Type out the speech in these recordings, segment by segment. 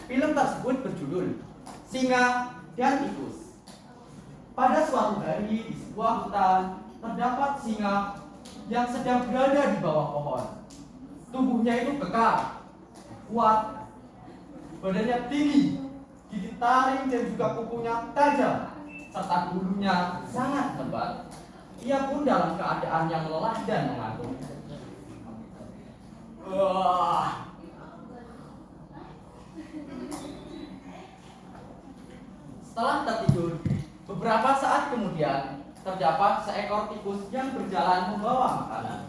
Film tersebut berjudul Singa dan Tikus. Pada suatu hari di sebuah hutan terdapat singa yang sedang berada di bawah pohon. Tubuhnya itu kekar, kuat, badannya tinggi, gigi taring dan juga kukunya tajam, serta bulunya sangat tebal. Ia pun dalam keadaan yang lelah dan mengantuk. Setelah tertidur, beberapa saat kemudian terdapat seekor tikus yang berjalan membawa makanan.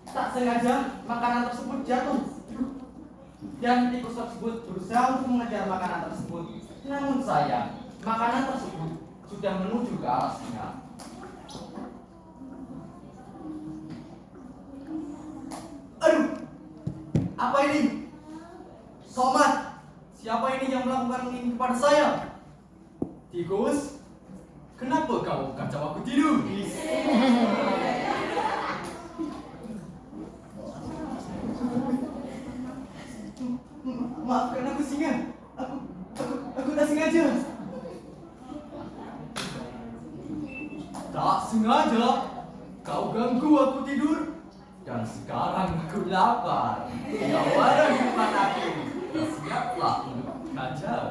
Tak sengaja makanan tersebut jatuh, dan tikus tersebut berusaha untuk mengejar makanan tersebut. Namun sayang, makanan tersebut sudah menuju ke arah singa. Aduh, apa ini? Somat, siapa ini yang melakukan ini kepada saya? Tikus, kenapa kau kacau aku tidur? Maafkan aku singa, aku tak sengaja. Tak sengaja, kau ganggu aku tidur. Dan sekarang aku lapar. Kau ada di depan aku. Siaplah untuk kacau.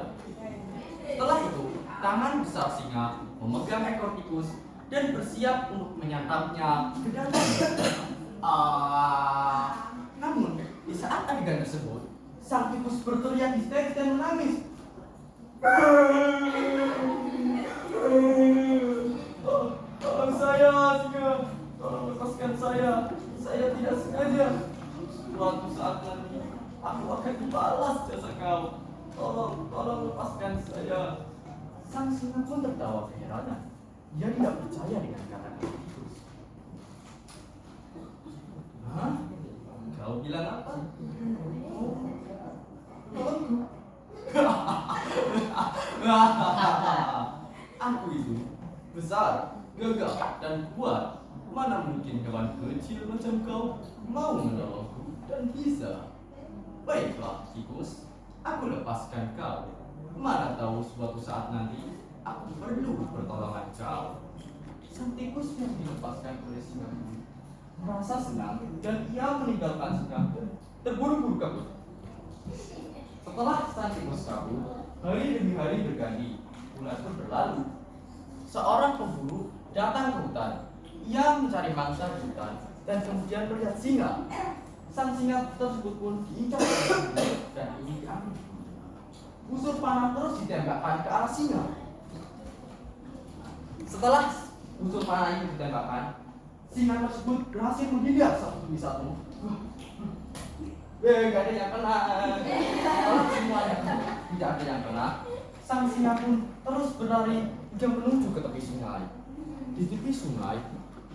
Setelah itu, tangan besar singa memegang ekor tikus dan bersiap untuk menyantapnya ke dalam. Namun di saat adegan tersebut, sang tikus berteriak histeris dan menangis. Saya singa, tolong lepaskan saya. Saya tidak sengaja. Suatu saat nanti aku akan dibalas jasa kau. Tolong lepaskan saya. Sang singa pun tertawa keheranan. Dia tidak percaya dengan kata-kata tikus. Hah? Kau bilang apa? Aku itu besar, gagah, dan kuat. Mana mungkin kawan kecil macam kau mau menolongku dan bisa? Baiklah, tikus, aku lepaskan kau. Mana tahu suatu saat nanti aku perlu pertolongan kau. Sang tikus yang dilepaskan oleh singa itu merasa senang dan ia meninggalkan singa terburu-buru kabur. Setelah sang tikus kabur, hari demi hari berganti, bulan pun berlalu. Seorang pemburu datang ke hutan. Ia mencari mangsa di hutan dan kemudian melihat singa. Sang singa tersebut pun diincar dan ini diambil. Busur panah terus ditembakkan ke arah singa. Setelah busur panah itu ditembakkan, singa tersebut berhasil menghindar satu demi satu. Gak ada yang kena. Kalau semuanya tidak ada yang kena, sang singa pun terus berlari hingga menuju ke tepi sungai. Di tepi sungai,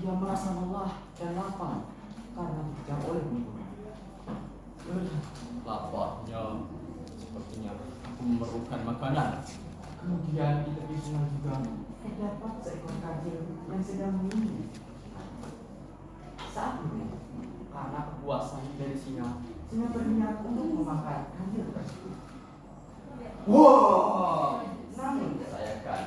ia merasa lelah dan lapar karena dikejar oleh pemburu. Laparnya, sepertinya aku memerlukan makanan. Kemudian di tepi sungai juga terdapat seekor kancil yang sedang menunggu. Saat itu, karena kepuasan dari singa berniat untuk memakan kancil tersebut. Wow! Namun disayangkan,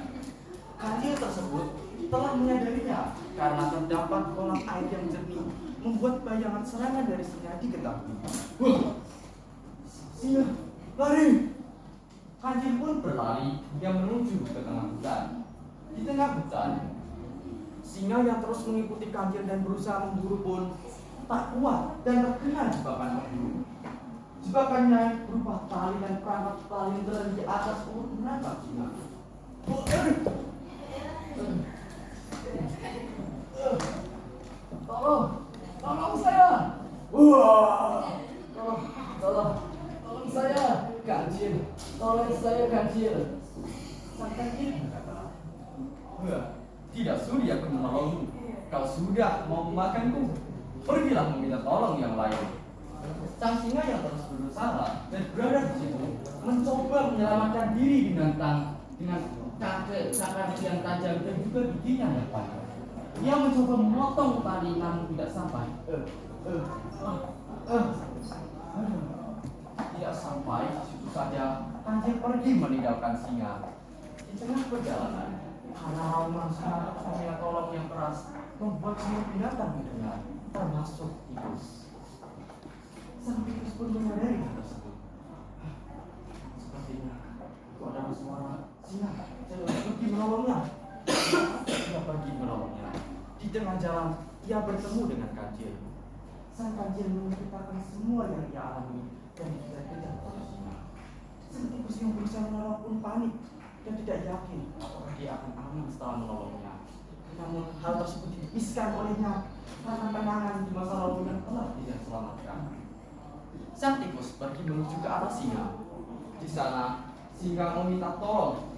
kancil tersebut telah menyadarinya karena terdapat kolam air yang jernih membuat bayangan serangan dari singa diketahui. Singa, lari! Kancil pun berlari hingga menuju ke tengah hutan. Di tengah hutan, singa yang terus mengikuti kancil dan berusaha memburu pun tak kuat dan terkena jebakan pemburu. Jebakannya berupa tali dan perangkap tali yang berada di atas untuk menangkap singa. Tolong saya! Tolong saya, kancil! Tolong saya, kancil! Sang kancil berkata, tidak sudi aku menolongmu. Kau sudah mau memakanku. Pergilah meminta tolong yang lain. Sang singa yang terus berusaha dan berada di situ mencoba menyelamatkan diri dengan cakar yang tajam dan juga giginya yang panjang. Ia mencoba memotong tali namun tidak sampai. Tidak sampai di situ saja, kancil pergi meninggalkan singa. Di tengah perjalanan, karena rauman singa minta tolong yang keras membuat semua binatang mendengar, termasuk tikus. Sang tikus pun menyadari hal tersebut. Sepertinya itu adalah suara singa. Saya harus pergi menolongnya. Ia pergi menolongnya. Di tengah jalan, ia bertemu dengan kancil. Sang kancil menceritakan semua yang ia alami dan dikejar-kejar oleh singa. Sang tikus yang berusaha menolong pun panik dan tidak yakin apakah dia akan aman setelah menolongnya. Namun hal tersebut dipiskan olehnya karena kenangan di masa lalu yang telah dia selamatkan. Sang tikus pergi menuju ke arah singa. Di sana, singa meminta tolong.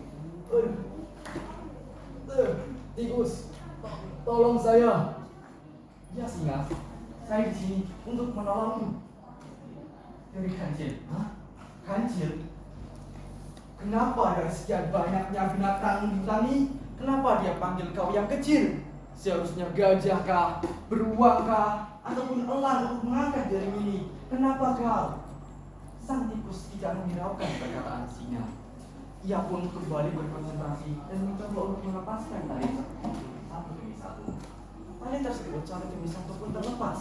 Tikus, tolong saya. Ya singa, saya di sini untuk menolongmu. Dari kancil. Hah? Kancil? Kenapa dari sekian banyaknya binatang di hutan ini, kenapa dia panggil kau yang kecil? Seharusnya gajah kah, beruang kah, ataupun elang untuk mengangkat jaring ini. Kenapa kau? Sang tikus tidak menghiraukan perkataan singa. Ia pun kembali berkonsentrasi dan mencoba untuk melepaskan tali satu demi satu. Tali tersebut satu demi satu pun terlepas.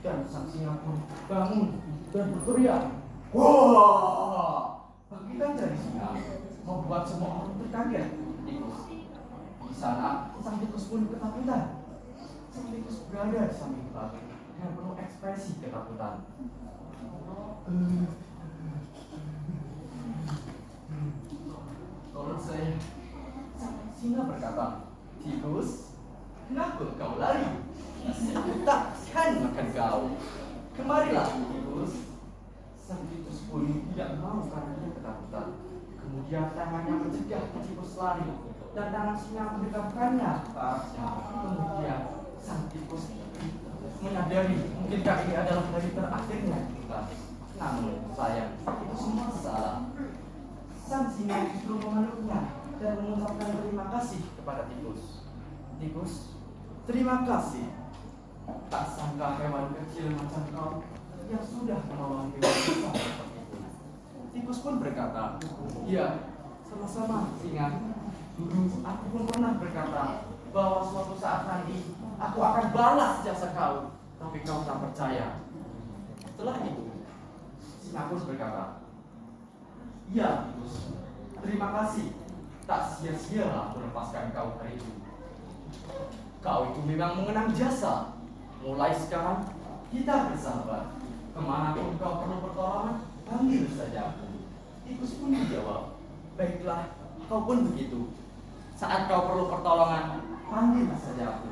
Dan sang singa pun bangun dan berteriak. Wah! Bangkitan dari singa membuat semua orang terkaget. Tikus. Di sana, sang tikus pun ketakutan. Sang tikus berada di samping batu dengan penuh ekspresi ketakutan. Tolong saya. Sang singa berkata, tikus, kenapa kau lari? Aku tak akan makan kau. Kemarilah, tikus. Sang tikus pun tidak mau karena dia ketakutan. Kemudian tangannya mencegah tikus lari dan tangan singa mendekatkannya ke arahnya. Kemudian sang tikus menyadari mungkinkah ini adalah hari terakhirnya di hutan. Namun sayang, itu semua salah. Sang singa justru memeluknya dan mengucapkan terima kasih kepada tikus. Tikus, terima kasih. Tak sangka hewan kecil macam kau yang sudah menolong hewan besar seperti itu. Tikus pun berkata, iya, sama-sama singa. Dulu aku pun pernah berkata bahwa suatu saat nanti aku akan balas jasa kau, tapi kau tak percaya. Setelah itu, singa pun berkata, iya tikus, terima kasih. Tak sia-sia aku lepaskan kau hari itu. Kau itu memang mengenang jasa. Mulai sekarang kita bersahabat. Kemanapun kau perlu pertolongan, panggil saja aku. Tikus pun menjawab, baiklah, kau pun begitu. Saat kau perlu pertolongan, panggil saja aku.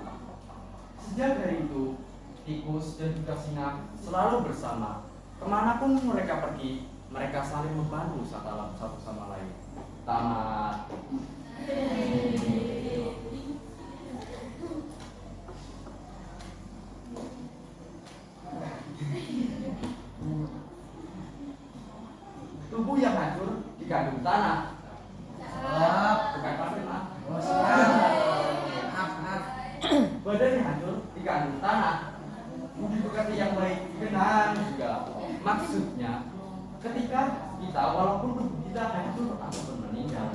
Sejak hari itu, tikus dan juga singa selalu bersama. Kemanapun mereka pergi, mereka saling membantu satu sama lain. Tamat. Tubuh yang hancur dikandung tanah. Bukan kafir, maaf. Badan yang hancur dikandung tanah. Budi pekerti yang baik dikenang juga. Maksudnya, ketika kita walaupun tubuh kita hancur ataupun meninggal,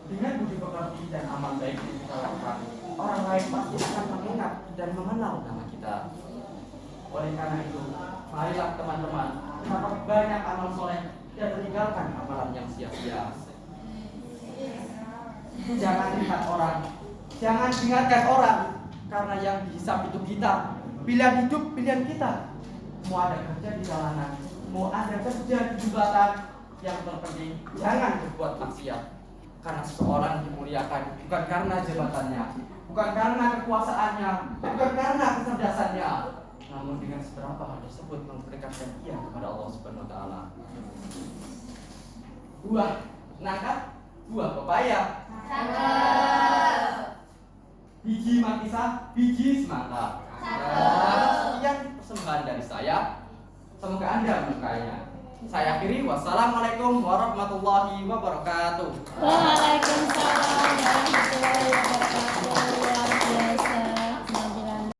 dengan budi pekerti dan amal baik yang kita lakukan, orang lain pasti akan mengingat dan mengenal nama kita. Oleh karena itu, marilah teman-teman melakukan banyak amal soleh dan meninggalkan amalan yang sia-sia. Jangan lihat orang, jangan ingatkan orang, karena yang dihisap itu kita. Pilihan hidup pilihan kita. Mau ada kerja di jalanan, mau ada kerja di jembatan, yang terpenting jangan berbuat maksiat. Karena seseorang dimuliakan bukan karena jabatannya, bukan karena kekuasaannya, bukan karena kecerdasannya, namun dengan seberapa hal tersebut mendekatkan ia kepada Allah Subhanahu wa taala. Buah nangka, buah pepaya. Biji markisa, biji semangka. Sekian persembahan dari saya. Semoga Anda menyukainya. Saya akhiri. Wassalamualaikum warahmatullahi wabarakatuh. Waalaikumsalam warahmatullahi wabarakatuh.